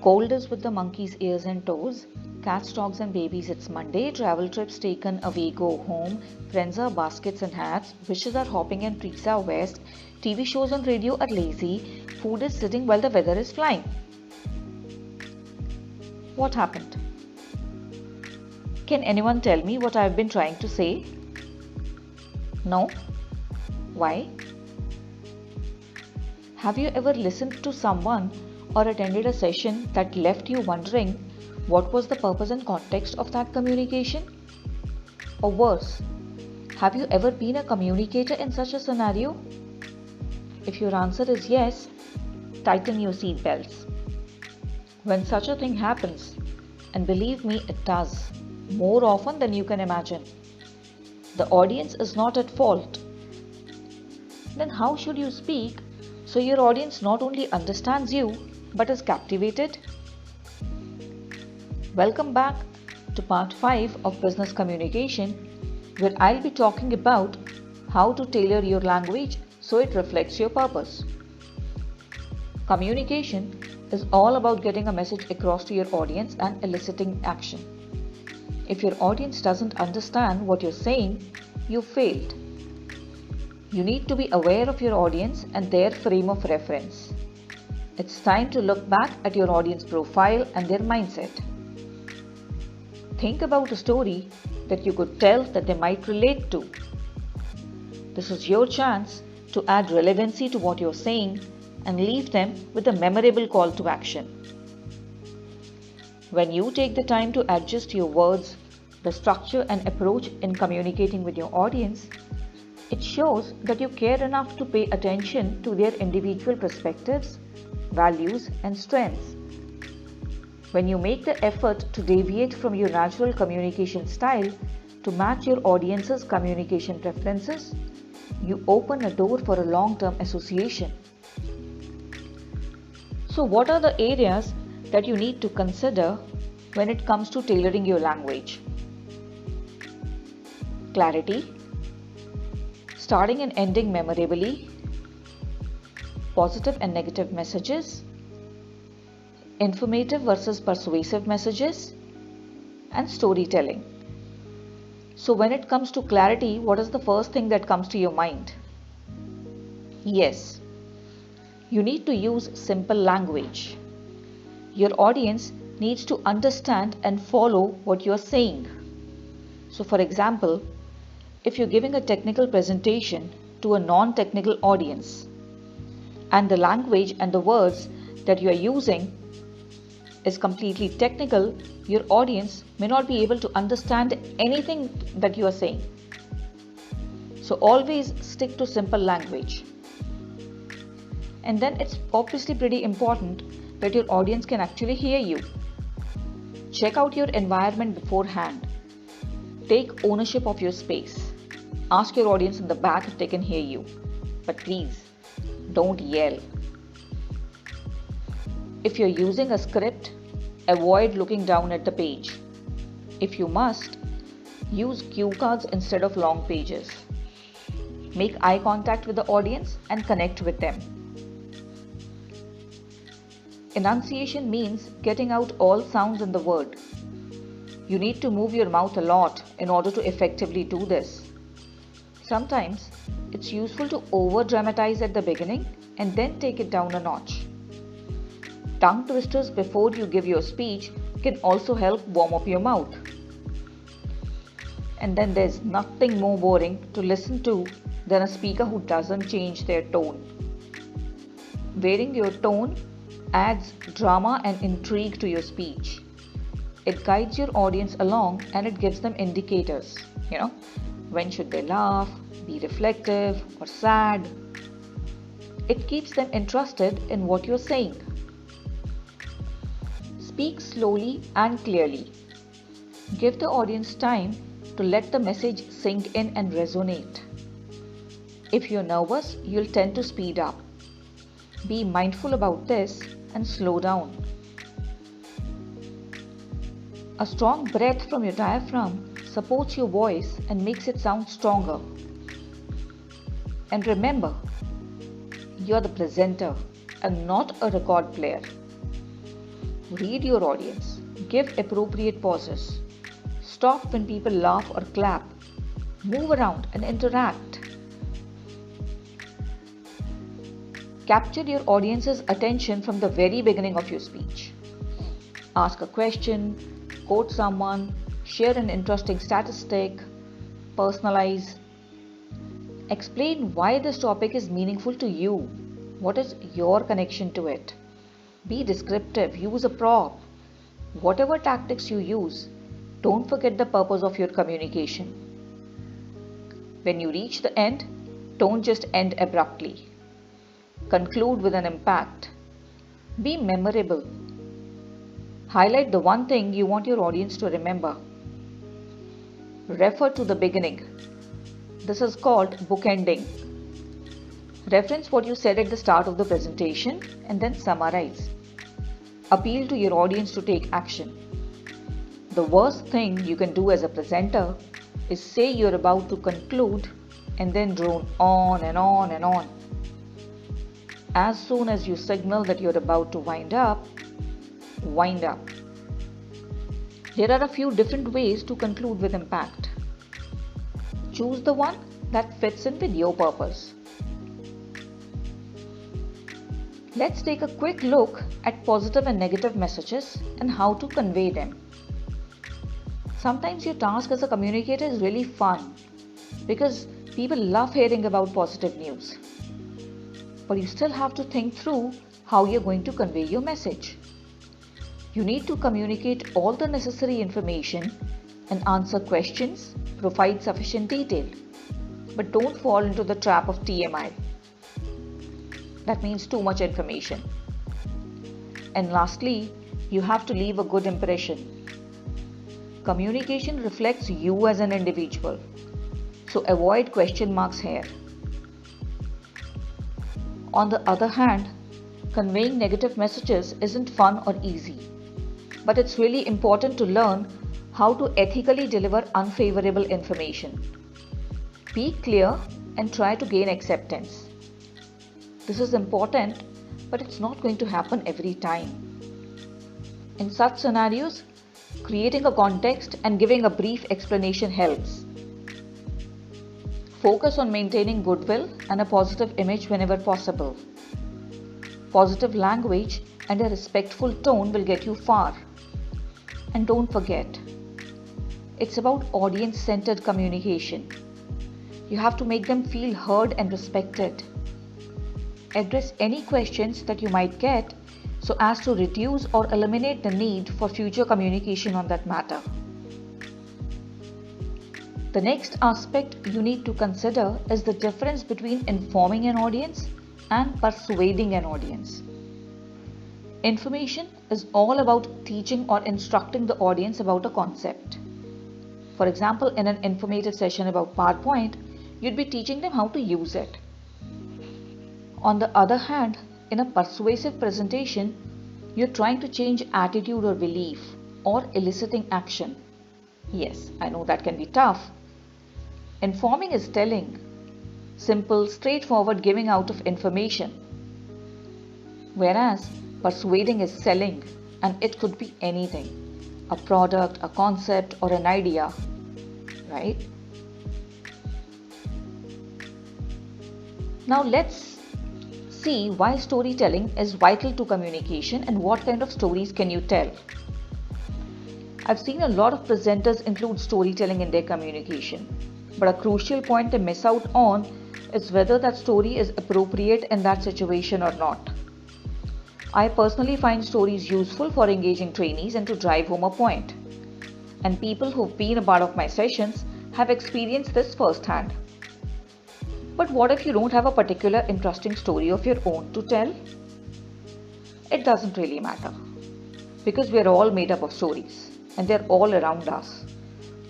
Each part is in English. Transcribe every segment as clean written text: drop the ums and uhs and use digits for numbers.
Cold is with the monkey's ears and toes. Cats, dogs and babies, it's Monday. Travel trips taken away, go home. Friends are baskets and hats. Wishes are hopping and treats are west. TV shows on radio are lazy. Food is sitting while the weather is flying. What happened? Can anyone tell me what I've been trying to say? No? Why? Have you ever listened to someone or attended a session that left you wondering what was the purpose and context of that communication? Or worse, have you ever been a communicator in such a scenario? If your answer is yes, tighten your seatbelts. When such a thing happens, and believe me, it does, more often than you can imagine, the audience is not at fault. Then how should you speak so your audience not only understands you but is captivated? Welcome back to part 5 of business communication, where I'll be talking about how to tailor your language so it reflects your purpose. Communication is all about getting a message across to your audience and eliciting action. If your audience doesn't understand what you're saying, you failed. You need to be aware of your audience and their frame of reference. It's time to look back at your audience profile and their mindset. Think about a story that you could tell that they might relate to. This is your chance to add relevancy to what you're saying and leave them with a memorable call to action. When you take the time to adjust your words, the structure and approach in communicating with your audience, it shows that you care enough to pay attention to their individual perspectives, values, and strengths. When you make the effort to deviate from your natural communication style to match your audience's communication preferences, you open a door for a long-term association. So what are the areas that you need to consider when it comes to tailoring your language? Clarity, starting and ending memorably, positive and negative messages, informative versus persuasive messages, and storytelling. So when it comes to clarity, what is the first thing that comes to your mind? Yes, you need to use simple language. Your audience needs to understand and follow what you are saying. So for example, if you're giving a technical presentation to a non-technical audience and the language and the words that you are using is completely technical, your audience may not be able to understand anything that you are saying. So always stick to simple language. And then it's obviously pretty important that your audience can actually hear you. Check out your environment beforehand. Take ownership of your space. Ask your audience in the back if they can hear you. But please, don't yell. If you're using a script, avoid looking down at the page. If you must, use cue cards instead of long pages. Make eye contact with the audience and connect with them. Enunciation means getting out all sounds in the word. You need to move your mouth a lot in order to effectively do this. Sometimes it's useful to over-dramatize at the beginning and then take it down a notch. Tongue twisters before you give your speech can also help warm up your mouth. And then there's nothing more boring to listen to than a speaker who doesn't change their tone. Varying your tone adds drama and intrigue to your speech. It guides your audience along and it gives them indicators. When should they laugh, be reflective, or sad? It keeps them interested in what you're saying. Speak slowly and clearly. Give the audience time to let the message sink in and resonate. If you're nervous, you'll tend to speed up. Be mindful about this and slow down. A strong breath from your diaphragm supports your voice and makes it sound stronger. And remember, you're the presenter and not a record player. Read your audience. Give appropriate pauses. Stop when people laugh or clap. Move around and interact. Capture your audience's attention from the very beginning of your speech. Ask a question, quote someone, share an interesting statistic, personalize. Explain why this topic is meaningful to you. What is your connection to it? Be descriptive, use a prop. Whatever tactics you use, don't forget the purpose of your communication. When you reach the end, don't just end abruptly. Conclude with an impact. Be memorable. Highlight the one thing you want your audience to remember. Refer to the beginning. This is called bookending. Reference what you said at the start of the presentation and then summarize. Appeal to your audience to take action. The worst thing you can do as a presenter is say you're about to conclude and then drone on and on and on. As soon as you signal that you're about to wind up, wind up. There are a few different ways to conclude with impact. Choose the one that fits in with your purpose. Let's take a quick look at positive and negative messages and how to convey them. Sometimes your task as a communicator is really fun because people love hearing about positive news. But you still have to think through how you're going to convey your message. You need to communicate all the necessary information and answer questions, provide sufficient detail. But don't fall into the trap of TMI. That means too much information. And lastly, you have to leave a good impression. Communication reflects you as an individual. So avoid question marks here. On the other hand, conveying negative messages isn't fun or easy. But it's really important to learn how to ethically deliver unfavorable information. Be clear and try to gain acceptance. This is important, but it's not going to happen every time. In such scenarios, creating a context and giving a brief explanation helps. Focus on maintaining goodwill and a positive image whenever possible. Positive language and a respectful tone will get you far. And don't forget, it's about audience-centered communication. You have to make them feel heard and respected. Address any questions that you might get so as to reduce or eliminate the need for future communication on that matter. The next aspect you need to consider is the difference between informing an audience and persuading an audience. Information is all about teaching or instructing the audience about a concept. For example, in an informative session about PowerPoint, you'd be teaching them how to use it. On the other hand, in a persuasive presentation, you're trying to change attitude or belief or eliciting action. Yes, I know that can be tough. Informing is telling, simple, straightforward giving out of information. Whereas persuading is selling, and it could be anything, a product, a concept, or an idea, right? Now let's see why storytelling is vital to communication and what kind of stories can you tell. I've seen a lot of presenters include storytelling in their communication, but a crucial point they miss out on is whether that story is appropriate in that situation or not. I personally find stories useful for engaging trainees and to drive home a point. And people who've been a part of my sessions have experienced this firsthand. But what if you don't have a particular interesting story of your own to tell? It doesn't really matter, because we're all made up of stories and they're all around us.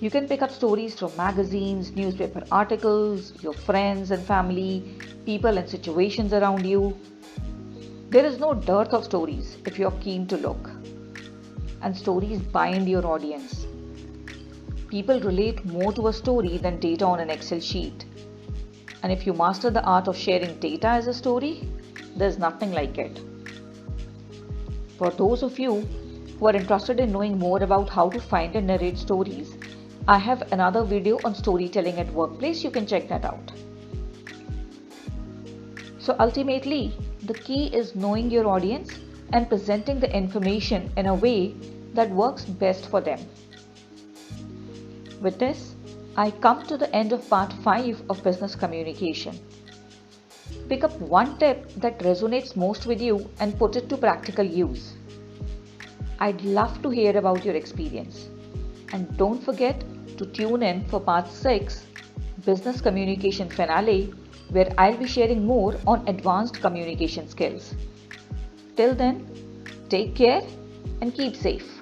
You can pick up stories from magazines, newspaper articles, your friends and family, people and situations around you. There is no dearth of stories if you're keen to look. And stories bind your audience. People relate more to a story than data on an Excel sheet. And if you master the art of sharing data as a story, there's nothing like it. For those of you who are interested in knowing more about how to find and narrate stories, I have another video on storytelling at workplace. You can check that out. So ultimately, the key is knowing your audience and presenting the information in a way that works best for them. With this, I come to the end of part 5 of business communication. Pick up one tip that resonates most with you and put it to practical use. I'd love to hear about your experience. And don't forget to tune in for part 6, Business Communication Finale, where I'll be sharing more on advanced communication skills. Till then, take care and keep safe.